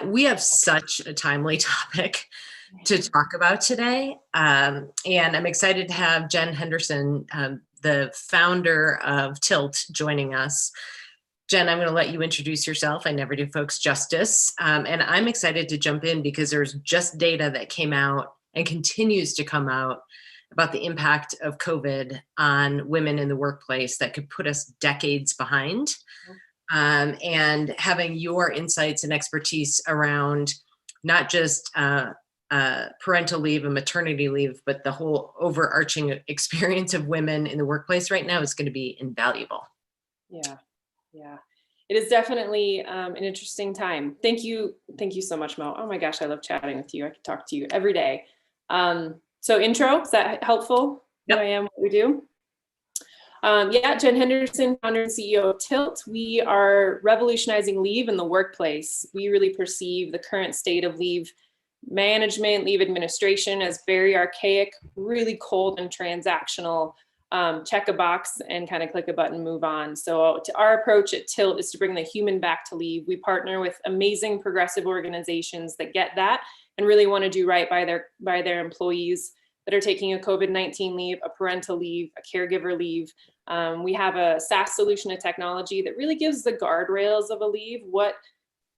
We have such a timely topic to talk about today. And I'm excited to have Jen Henrickson, the founder of Tilt, joining us. Jen, I'm going to let you introduce yourself. I never do folks justice. And I'm excited to jump in because there's just data that came out and continues to come out about the impact of COVID on women in the workplace that could put us decades behind. And having your insights and expertise around not just parental leave and maternity leave, but the whole overarching experience of women in the workplace right now is going to be invaluable. Yeah, it is definitely an interesting time. Thank you so much, Mo. Oh my gosh, I love chatting with you. I could talk to you every day. So intro, is that helpful? Yep. Who I am, what we do? Jen Henrickson, founder and CEO of Tilt. We are revolutionizing leave in the workplace. We really perceive the current state of leave management, leave administration as very archaic, really cold and transactional. Check a box and kind of click a button, move on. So our approach at Tilt is to bring the human back to leave. We partner with amazing progressive organizations that get that and really want to do right by their employees that are taking a COVID-19 leave, a parental leave, a caregiver leave. We have a SaaS solution, a technology that really gives the guardrails of a leave,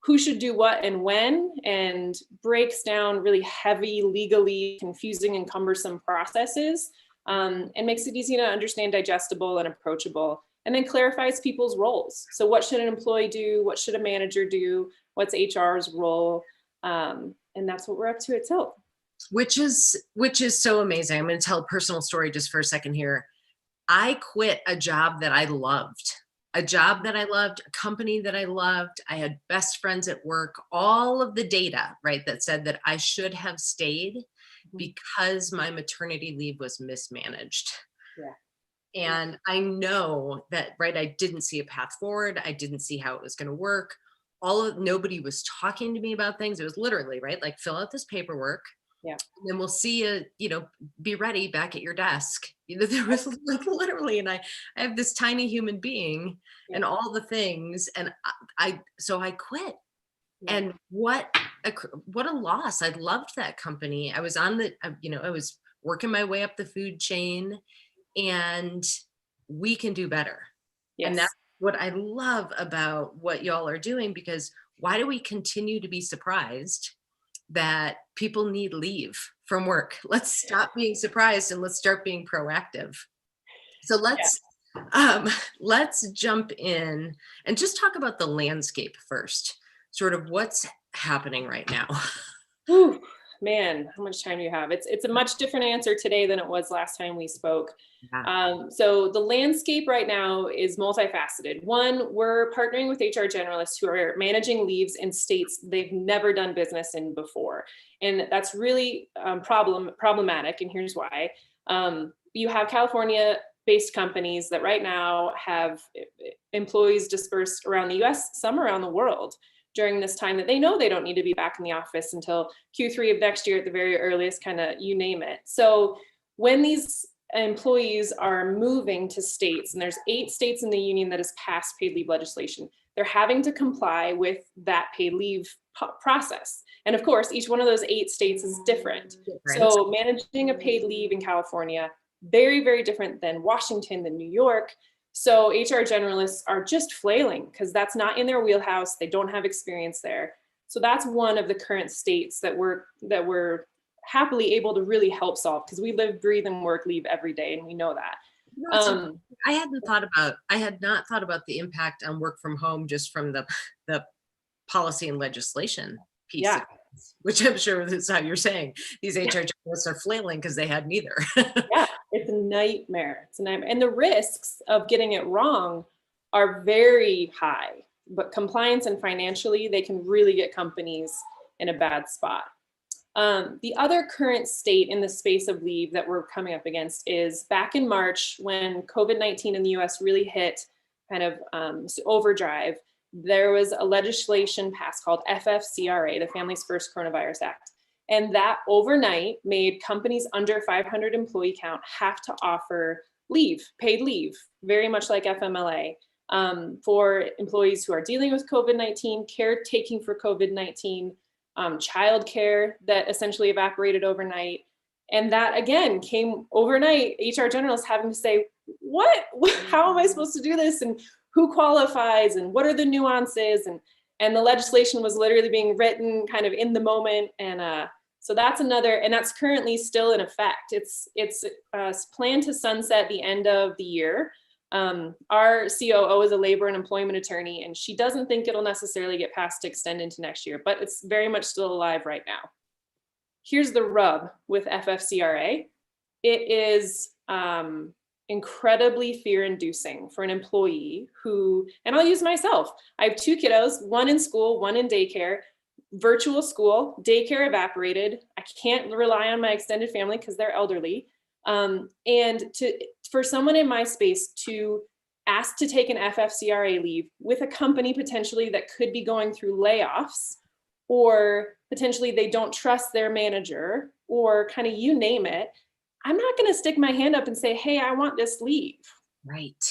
who should do what and when, and breaks down really heavy, legally confusing and cumbersome processes, and makes it easy to understand, digestible and approachable, and then clarifies people's roles. So what should an employee do? What should a manager do? What's HR's role? And that's what we're up to at Tilt. Which is so amazing. I'm going to tell a personal story just for a second here. I quit a job that I loved, a company that I loved. I had best friends at work, all of the data, right, that said that I should have stayed because my maternity leave was mismanaged. Yeah. And I know that, right, I didn't see a path forward. I didn't see how it was going to work. Nobody was talking to me about things. It was literally, right, like, fill out this paperwork. Yeah. And then we'll see you, be ready back at your desk. There was like literally, and I have this tiny human being and all the things. And so I quit. Yeah. And what a loss. I loved that company. I was I was working my way up the food chain, and we can do better. Yes. And that's what I love about what y'all are doing, because why do we continue to be surprised that people need leave from work? Let's stop being surprised and let's start being proactive. So let's jump in and just talk about the landscape first, sort of what's happening right now. Ooh, man, how much time do you have? It's a much different answer today than it was last time we spoke. Yeah. So the landscape right now is multifaceted. One, we're partnering with HR generalists who are managing leaves in states they've never done business in before. And that's really problematic. And here's why. You have California-based companies that right now have employees dispersed around the US, some around the world, during this time that they know they don't need to be back in the office until Q3 of next year at the very earliest, kind of you name it. So when these employees are moving to states, and there's 8 states in the union that has passed paid leave legislation, they're having to comply with that paid leave process. And of course, each one of those 8 states is different. So managing a paid leave in California, very, very different than Washington, than New York. So HR generalists are just flailing because that's not in their wheelhouse. They don't have experience there. So that's one of the current states that we're happily able to really help solve, because we live, breathe, and work leave every day, and we know that. I had not thought about the impact on work from home just from the policy and legislation piece. Yeah. Which I'm sure is how you're saying these HR journalists are flailing because they had neither. Yeah, it's a nightmare. It's a nightmare. And the risks of getting it wrong are very high, but compliance and financially, they can really get companies in a bad spot. The other current state in the space of leave that we're coming up against is back in March, when COVID-19 in the US really hit kind of overdrive. There was a legislation passed called FFCRA, the Families First Coronavirus Act. And that overnight made companies under 500 employee count have to offer leave, paid leave, very much like FMLA. for employees who are dealing with COVID-19, caretaking for COVID-19, childcare that essentially evaporated overnight. And that again came overnight, HR generalists having to say, what, how am I supposed to do this? And who qualifies and what are the nuances? And the legislation was literally being written kind of in the moment. And so that's another, and that's currently still in effect. It's planned to sunset the end of the year. Our COO is a labor and employment attorney, and she doesn't think it'll necessarily get passed to extend into next year, but it's very much still alive right now. Here's the rub with FFCRA. It is incredibly fear-inducing for an employee who, and I'll use myself, I have 2 kiddos, one in school, one in daycare, virtual school, daycare evaporated. I can't rely on my extended family because they're elderly. And for someone in my space to ask to take an FFCRA leave with a company potentially that could be going through layoffs, or potentially they don't trust their manager, or kind of you name it, I'm not going to stick my hand up and say, hey, I want this leave. Right.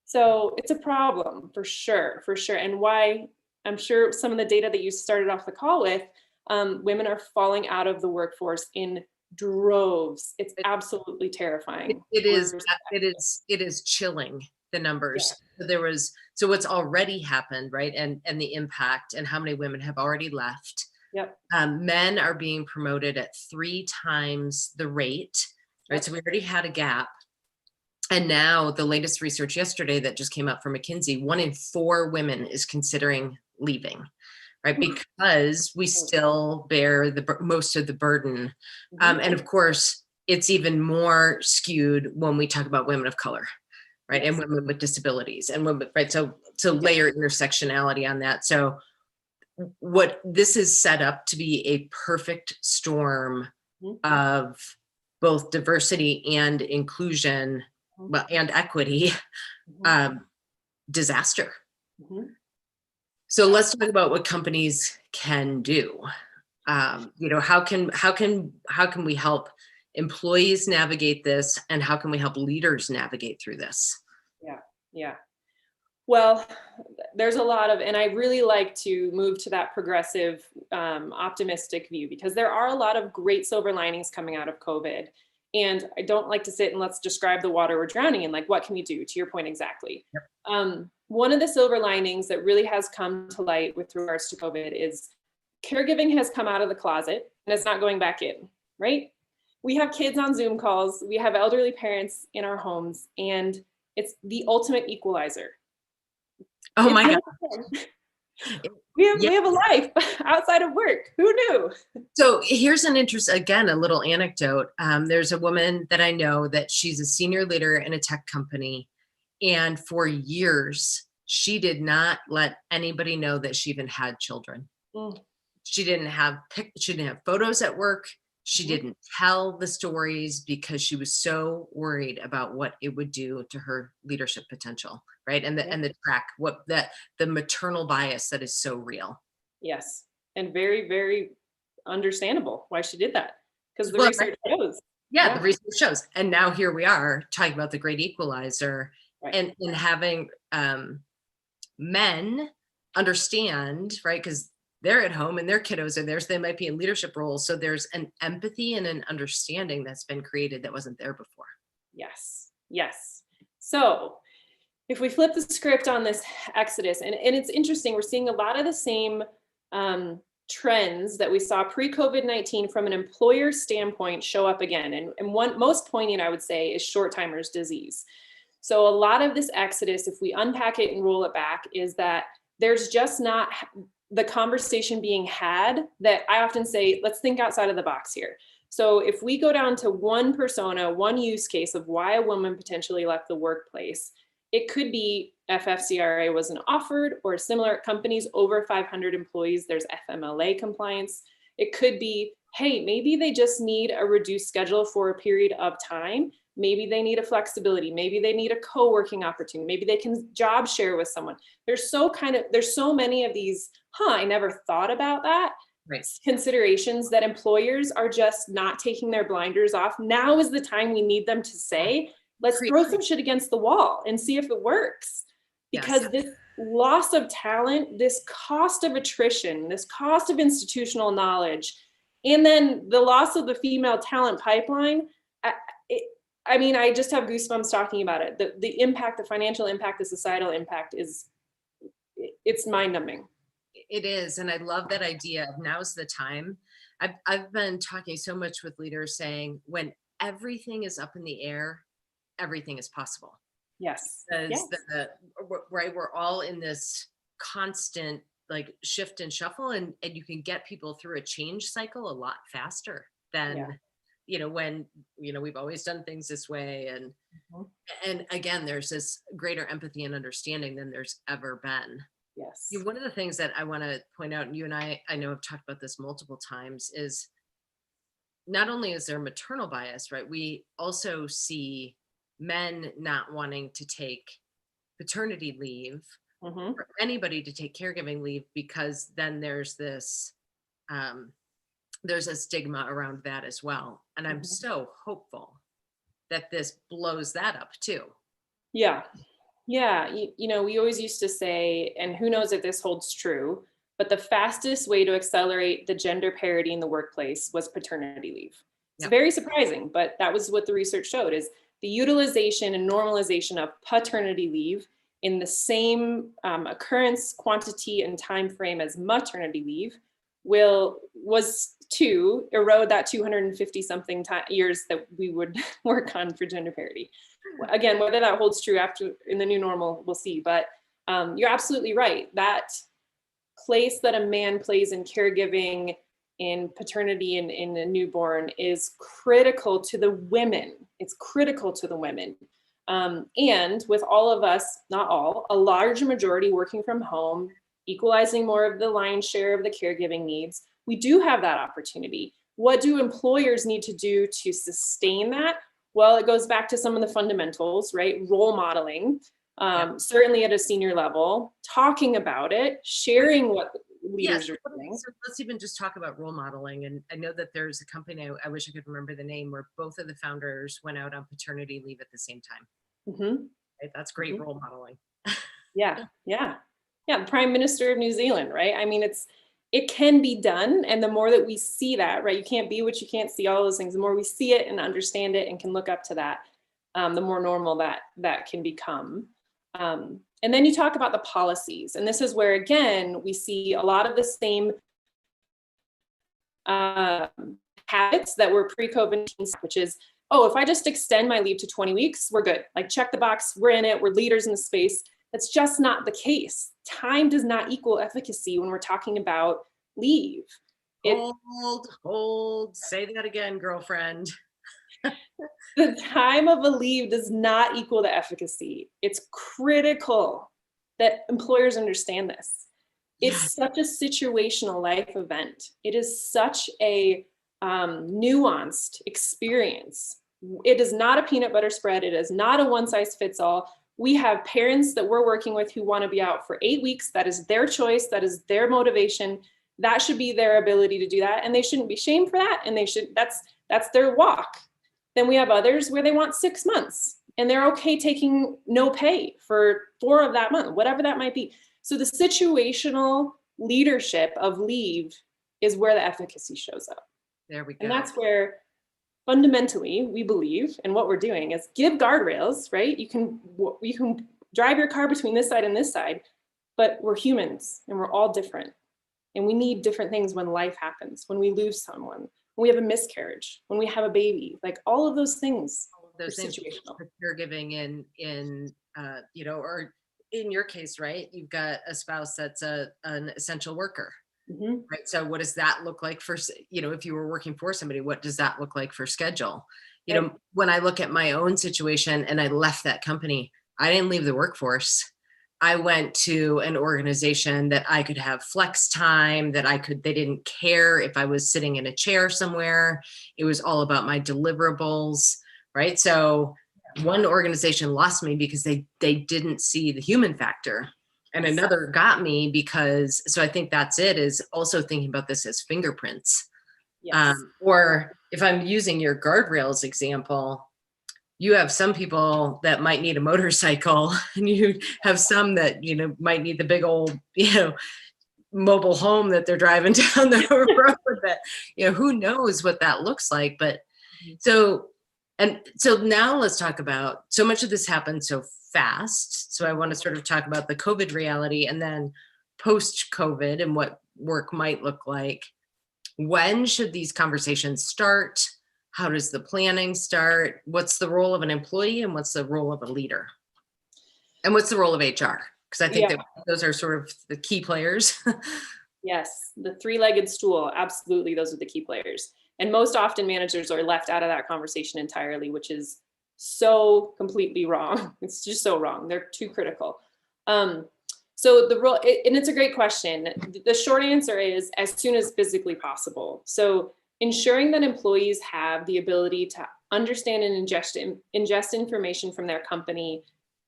So it's a problem for sure, for sure. And why I'm sure some of the data that you started off the call with, women are falling out of the workforce in droves. It's absolutely terrifying. It is chilling, the numbers. Yeah. So what's already happened, right? And the impact and how many women have already left. Yep. Men are being promoted at 3 times the rate, right? Yep. So we already had a gap. And now the latest research yesterday that just came out from McKinsey, 1 in 4 women is considering leaving, right? Because we still bear most of the burden. And of course, it's even more skewed when we talk about women of color, right? Yes. And women with disabilities and women, right? So layer intersectionality on that. So what this is set up to be a perfect storm of both diversity and inclusion, and equity, disaster. So let's talk about what companies can do. How can we help employees navigate this, and how can we help leaders navigate through this? Yeah. Well, there's a lot of, and I really like to move to that progressive, optimistic view, because there are a lot of great silver linings coming out of COVID. And I don't like to sit and let's describe the water we're drowning in, like, what can we do, to your point exactly. Yep. One of the silver linings that really has come to light with regards to COVID is caregiving has come out of the closet and it's not going back in, right? We have kids on Zoom calls, we have elderly parents in our homes, and it's the ultimate equalizer. Oh my God. We have a life outside of work. Who knew? So here's an again, a little anecdote. There's a woman that I know that she's a senior leader in a tech company. And for years, she did not let anybody know that she even had children. She didn't have photos at work. She didn't tell the stories because she was so worried about what it would do to her leadership potential, right? And the the maternal bias that is so real. Yes, and very, very understandable why she did that, because the research shows. Yeah, the research shows. And now here we are talking about the great equalizer, and having men understand, right? Because they're at home and their kiddos are there, so they might be in leadership roles. So there's an empathy and an understanding that's been created that wasn't there before. Yes. So if we flip the script on this exodus, and it's interesting, we're seeing a lot of the same trends that we saw pre-COVID-19 from an employer standpoint show up again. And one most poignant, I would say, is short-timers disease. So a lot of this exodus, if we unpack it and roll it back, is that there's just not the conversation being had that I often say, let's think outside of the box here. So if we go down to one persona, one use case of why a woman potentially left the workplace, it could be FFCRA wasn't offered, or similar companies over 500 employees, there's FMLA compliance. It could be, hey, maybe they just need a reduced schedule for a period of time. Maybe they need a flexibility. Maybe they need a co-working opportunity. Maybe they can job share with someone. There's so many of these, I never thought about that. Right. Considerations that employers are just not taking their blinders off. Now is the time we need them to say, let's throw some shit against the wall and see if it works. because Yes. this loss of talent, this cost of attrition, this cost of institutional knowledge, and then the loss of the female talent pipeline, I mean, I just have goosebumps talking about it. The impact, the financial impact, the societal impact it's mind-numbing. It is, and I love that idea of now's the time. I've been talking so much with leaders saying when everything is up in the air, everything is possible. Yes. Because Yes. right, we're all in this constant like shift and shuffle, and you can get people through a change cycle a lot faster than Yeah. when we've always done things this way, Mhm. and again there's this greater empathy and understanding than there's ever been. Yes. One of the things that I want to point out, and you and I know have talked about this multiple times, is not only is there maternal bias, right? We also see men not wanting to take paternity leave Mhm. or anybody to take caregiving leave because then um, there's a stigma around that as well. And I'm Mhm. so hopeful that this blows that up too. Yeah. Yeah. We always used to say, and who knows if this holds true, but the fastest way to accelerate the gender parity in the workplace was paternity leave. It's Yep. very surprising, but that was what the research showed is the utilization and normalization of paternity leave in the same occurrence, quantity, and time frame as maternity leave was to erode that 250 something years that we would work on for gender parity. Again, whether that holds true after in the new normal, we'll see. But you're absolutely right. That place that a man plays in caregiving, in paternity, and in a newborn is critical to the women. It's critical to the women. And with all of us, not all, a large majority working from home, equalizing more of the lion's share of the caregiving needs, we do have that opportunity. What do employers need to do to sustain that? Well, it goes back to some of the fundamentals, right? Role modeling, Yep. certainly at a senior level, talking about it, sharing what Yes. leaders are doing. So let's even just talk about role modeling. And I know that there's a company, I wish I could remember the name, where both of the founders went out on paternity leave at the same time. Mhm, Right? That's great mhm. role modeling. Yeah, yeah. Yeah, the Prime Minister of New Zealand, right? I mean, it can be done. And the more that we see that, right? You can't be what you can't see, all those things. The more we see it and understand it and can look up to that, the more normal that can become. And then you talk about the policies. And this is where, again, we see a lot of the same habits that were pre-COVID, which is, oh, if I just extend my leave to 20 weeks, we're good. Like, check the box, we're in it, we're leaders in the space. That's just not the case. Time does not equal efficacy when we're talking about leave. Hold, say that again, girlfriend. The time of a leave does not equal the efficacy. It's critical that employers understand this. Yes. It's such a situational life event. It is such a nuanced experience. It is not a peanut butter spread. It is not a one size fits all. We have parents that we're working with who want to be out for 8 weeks. That is their choice. That is their motivation. That should be their ability to do that. And they shouldn't be shamed for that. And that's their walk. Then we have others where they want 6 months and they're okay taking no pay for 4 of that month, whatever that might be. So the situational leadership of leave is where the efficacy shows up. There we go. And that's where fundamentally we believe, and what we're doing is give guardrails, right? You can drive your car between this side and this side, but we're humans and we're all different. And we need different things when life happens, when we lose someone, when we have a miscarriage, when we have a baby, like all of those things. All of those things, Situational. caregiving in or in your case, right? You've got a spouse that's an essential worker, Mm-hmm. right? So what does that look like for, if you were working for somebody, what does that look like for schedule? Right. When I look at my own situation and I left that company, I didn't leave the workforce. I went to an organization that I could have flex time, they didn't care if I was sitting in a chair somewhere. It was all about my deliverables, right? So one organization lost me because they didn't see the human factor. And another got me because, so I think that's it, is also thinking about this as fingerprints. Yes. Or if I'm using your guardrails example, you have some people that might need a motorcycle, and you have some that, might need the big old, mobile home that they're driving down the road that, who knows what that looks like. But so now let's talk about, so much of this happened so fast. So I want to sort of talk about the COVID reality, and then post COVID and what work might look like. When should these conversations start? How does the planning start? What's the role of an employee, and what's the role of a leader? And what's the role of HR? Because I think that those are sort of the key players. Yes, the three-legged stool. Absolutely, those are the key players. And most often managers are left out of that conversation entirely, which is so completely wrong. It's just so wrong. They're too critical. So the role, and it's a great question. The short answer is as soon as physically possible. So ensuring that employees have the ability to understand and ingest information from their company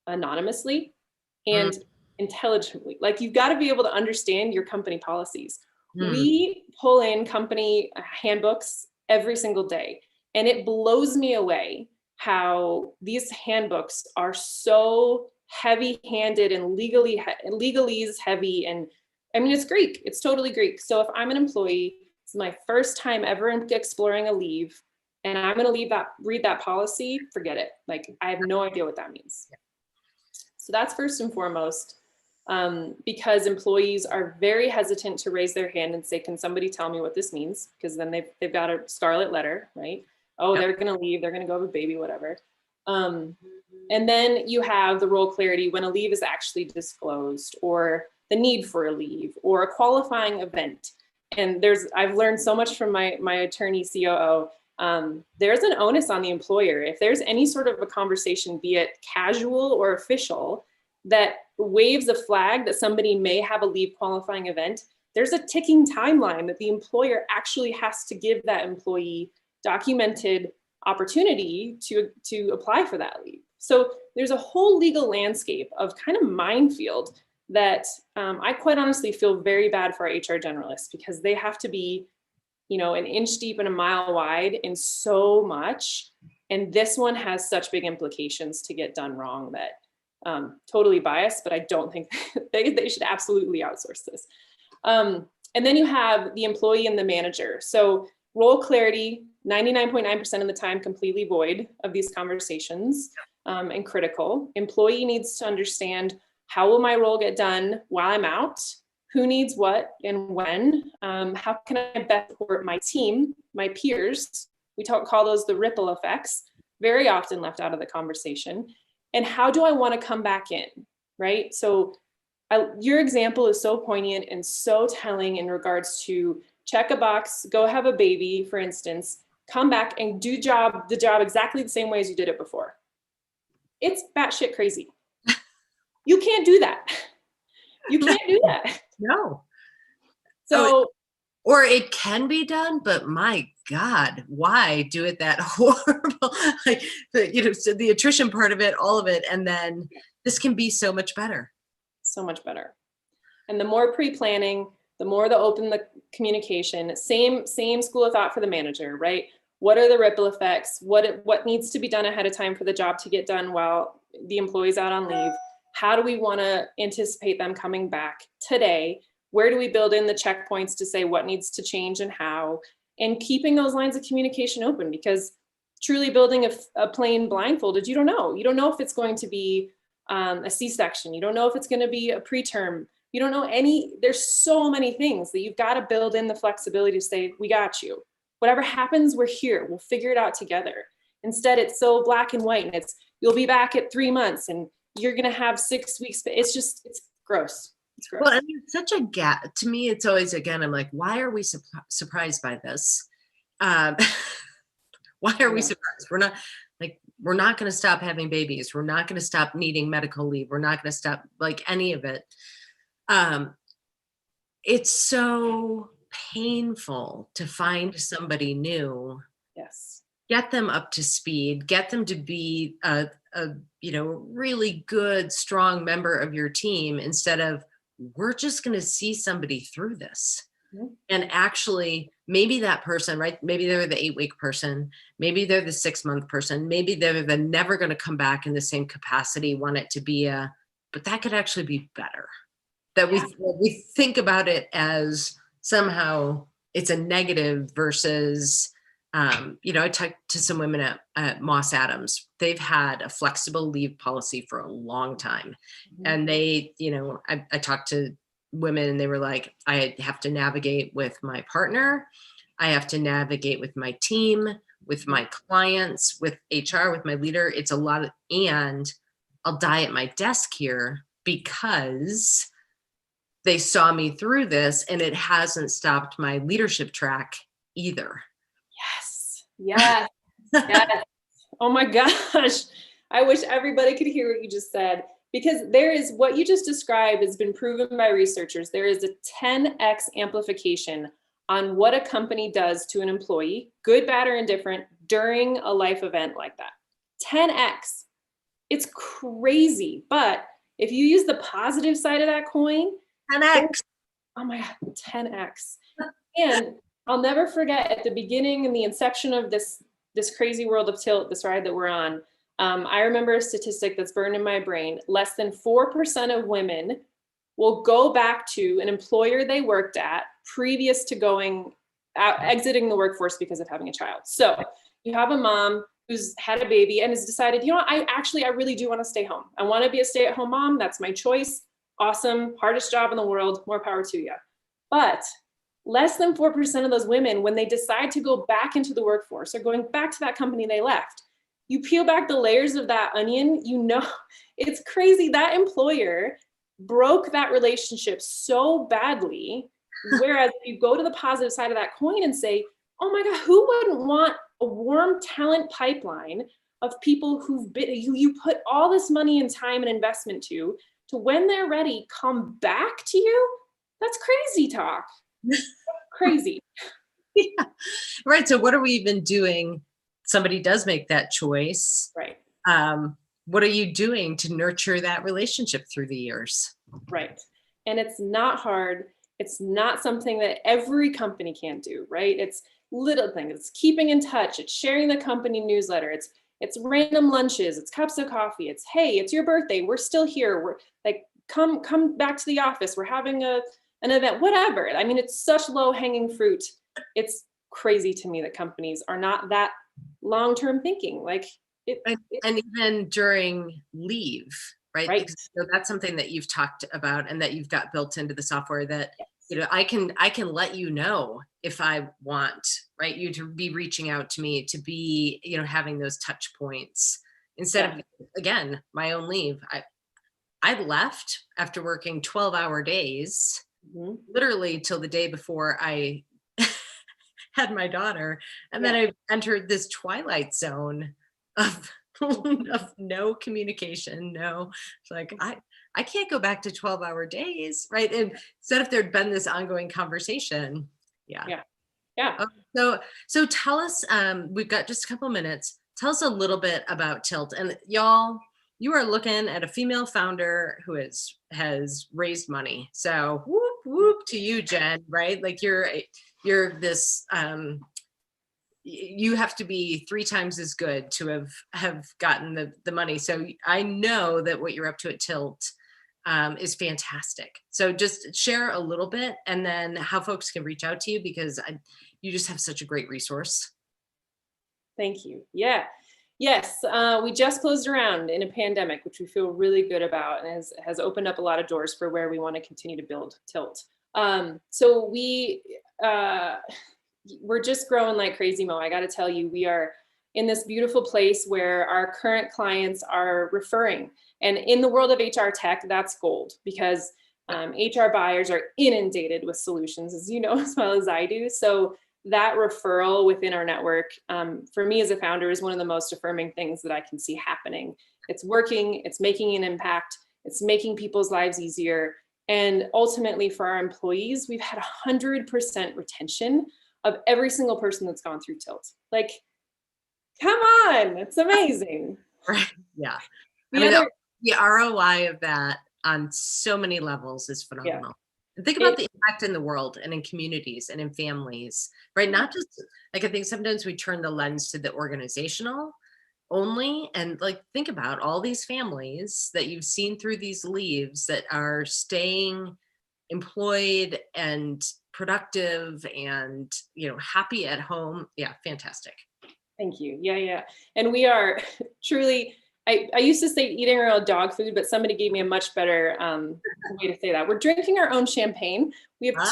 anonymously and intelligently. Like, you've got to be able to understand your company policies. We pull in company handbooks every single day, and it blows me away how these handbooks are so heavy-handed and legalese heavy. And I mean, it's Greek. It's totally Greek. So if I'm an employee, it's my first time ever exploring a leave, and I'm going to read that policy, forget it. Like, I have no idea what that means. So that's first and foremost, because employees are very hesitant to raise their hand and say, can somebody tell me what this means? Because then they've got a scarlet letter, right? Oh, they're going to leave. They're going to go have a baby, whatever. And then you have the role clarity when a leave is actually disclosed, or the need for a leave, or a qualifying event. And I've learned so much from my attorney COO. There's an onus on the employer. If there's any sort of a conversation, be it casual or official, that waves a flag that somebody may have a leave qualifying event, there's a ticking timeline that the employer actually has to give that employee documented opportunity to apply for that leave. So there's a whole legal landscape of kind of minefield that I quite honestly feel very bad for our HR generalists, because they have to be, an inch deep and a mile wide in so much. And this one has such big implications to get done wrong that totally biased, but I don't think they should absolutely outsource this. And then you have the employee and the manager. So role clarity, 99.9% of the time, completely void of these conversations, and critical. Employee needs to understand, how will my role get done while I'm out? Who needs what and when? How can I best support my team, my peers? We call those the ripple effects, very often left out of the conversation. And how do I want to come back in, right? So your example is so poignant and so telling in regards to check a box, go have a baby, for instance, come back and do the job exactly the same way as you did it before. It's batshit crazy. You can't do that. You can't do that. No. So, or it can be done, but my God, why do it that horrible? Like, the attrition part of it, all of it. And then this can be so much better. So much better. And the more pre-planning, the more the communication, same school of thought for the manager, right? What are the ripple effects? What needs to be done ahead of time for the job to get done while the employee's out on leave? How do we want to anticipate them coming back today? Where do we build in the checkpoints to say what needs to change and how? And keeping those lines of communication open, because truly building a plane blindfolded, you don't know. You don't know if it's going to be a C-section. You don't know if it's going to be a preterm. You don't know there's so many things that you've got to build in the flexibility to say, we got you. Whatever happens, we're here. We'll figure it out together. Instead, it's so black and white, and you'll be back at 3 months and you're going to have 6 weeks. It's gross. It's gross. Well, I mean, such a gap. To me, it's always, again, I'm like, why are we surprised by this? Why are we surprised? We're not going to stop having babies. We're not going to stop needing medical leave. We're not going to stop any of it. It's so painful to find somebody new. Yes. Get them up to speed, get them to be a really good, strong member of your team, instead of, we're just going to see somebody through this. And actually, maybe that person, right? Maybe they're the 8-week person. Maybe they're the 6-month person. Maybe they're the never going to come back in the same capacity, want it to be but that could actually be better. That we think about it as somehow it's a negative versus, I talked to some women at Moss Adams. They've had a flexible leave policy for a long time. And they, I talked to women and they were like, I have to navigate with my partner. I have to navigate with my team, with my clients, with HR, with my leader. It's a lot and I'll die at my desk here because they saw me through this and it hasn't stopped my leadership track either. Yes. Yes. Yes. Oh my gosh. I wish everybody could hear what you just said, because there is what you just described has been proven by researchers. There is a 10x amplification on what a company does to an employee, good, bad, or indifferent, during a life event like that. 10x. It's crazy. But if you use the positive side of that coin, 10x. Oh my God, 10x. And I'll never forget at the beginning and the inception of this crazy world of Tilt, this ride that we're on. I remember a statistic that's burned in my brain. Less than 4% of women will go back to an employer they worked at previous to exiting the workforce because of having a child. So you have a mom who's had a baby and has decided, I really do want to stay home. I want to be a stay-at-home mom. That's my choice. Awesome. Hardest job in the world. More power to you. But less than 4% of those women, when they decide to go back into the workforce or going back to that company they left, you peel back the layers of that onion, it's crazy. That employer broke that relationship so badly. Whereas if you go to the positive side of that coin and say, oh my God, who wouldn't want a warm talent pipeline of people you put all this money and time and investment to when they're ready, come back to you? That's crazy talk. Crazy. Yeah. Right. So what are we even doing? Somebody does make that choice. Right. What are you doing to nurture that relationship through the years? Right. And it's not hard. It's not something that every company can do, right? It's little things. It's keeping in touch. It's sharing the company newsletter. It's random lunches. It's cups of coffee. It's, hey, it's your birthday. We're still here. We're like, come back to the office. We're having an event, whatever. I mean, it's such low hanging fruit. It's crazy to me that companies are not that long-term thinking. And even during leave, right? Right. So that's something that you've talked about and that you've got built into the software that, I can let you know if I want, right? You to be reaching out to me, to be, having those touch points instead of, again, my own leave. I left after working 12-hour days, literally till the day before I had my daughter. And then I entered this twilight zone of no communication. No, it's like, I can't go back to 12-hour days, right? And instead if there'd been this ongoing conversation. Yeah. So tell us, we've got just a couple minutes. Tell us a little bit about Tilt. And y'all, you are looking at a female founder who has raised money. So whoop, whoop to you, Jen, right? Like you're this, you have to be 3 times as good to have gotten the money. So I know that what you're up to at Tilt is fantastic. So just share a little bit and then how folks can reach out to you, because you just have such a great resource. Thank you. Yeah. Yes. We just closed a round in a pandemic, which we feel really good about, and has opened up a lot of doors for where we want to continue to build Tilt. So we're just growing like crazy, Mo. I got to tell you, we are in this beautiful place where our current clients are referring. And in the world of HR tech, that's gold, because HR buyers are inundated with solutions, as you know, as well as I do. So that referral within our network, for me as a founder, is one of the most affirming things that I can see happening. It's working, it's making an impact, it's making people's lives easier. And ultimately for our employees, we've had 100% retention of every single person that's gone through Tilt. Like, come on, it's amazing. Right. Yeah. The ROI of that on so many levels is phenomenal. And think about the impact in the world and in communities and in families, right? Not just like, I think sometimes we turn the lens to the organizational only, and like think about all these families that you've seen through these leaves that are staying employed and productive and, happy at home. Yeah, fantastic. Thank you. Yeah, yeah. And we are truly, I used to say eating our own dog food, but somebody gave me a much better way to say that. We're drinking our own champagne. We have Ah,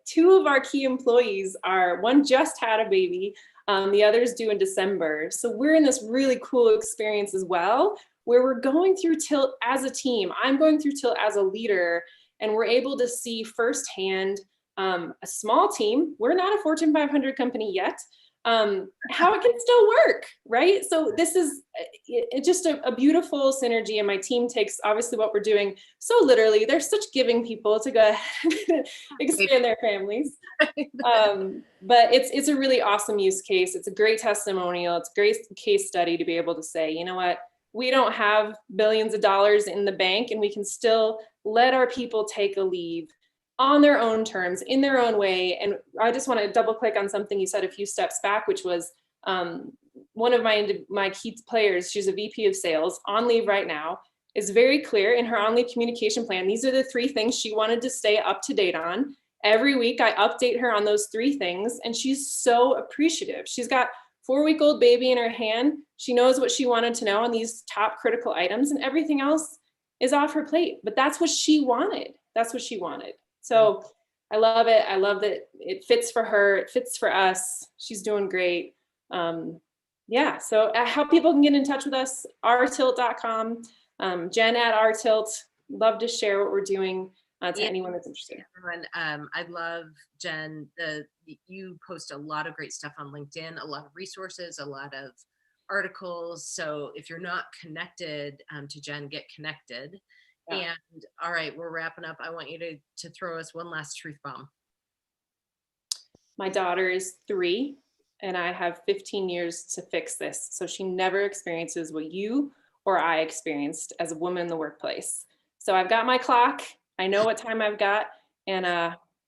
two of our key employees are, one just had a baby, the other's due in December. So we're in this really cool experience as well, where we're going through Tilt as a team. I'm going through Tilt as a leader, and we're able to see firsthand a small team. We're not a Fortune 500 company yet, how it can still work, right? So this is just a beautiful synergy, and my team takes obviously what we're doing so literally. They're such giving people to go ahead and expand their families. But it's a really awesome use case. It's a great testimonial. It's a great case study to be able to say, you know what, we don't have billions of dollars in the bank, and we can still let our people take a leave on their own terms, in their own way. And I just want to double click on something you said a few steps back, which was one of my key players. She's a VP of sales on leave right now, is very clear in her on leave communication plan. These are the 3 things she wanted to stay up to date on. Every week I update her on those 3 things, and she's so appreciative. She's got 4-week-old baby in her hand. She knows what she wanted to know on these top critical items, and everything else is off her plate. But that's what she wanted. That's what she wanted. So I love it. I love that it fits for her. It fits for us. She's doing great. Yeah. So how people can get in touch with us, rtilt.com, Jen at rtilt. Love to share what we're doing to yeah, anyone that's interested. everyone. I love, Jen, you post a lot of great stuff on LinkedIn, a lot of resources, a lot of articles. So if you're not connected to Jen, get connected. Yeah. And all right, we're wrapping up. I want you to throw us one last truth bomb. My daughter is 3, and I have 15 years to fix this, so she never experiences what you or I experienced as a woman in the workplace. So I've got my clock. I know what time I've got, and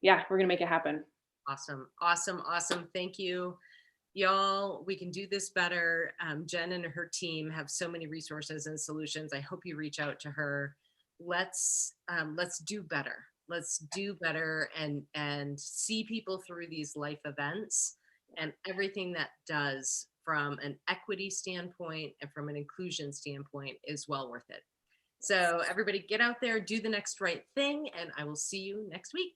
yeah, we're gonna make it happen. Awesome, awesome, awesome. Thank you, y'all. We can do this better. Jen and her team have so many resources and solutions. I hope you reach out to her. Let's do better. Let's do better and see people through these life events and everything that does from an equity standpoint and from an inclusion standpoint is well worth it. So everybody get out there, do the next right thing, and I will see you next week.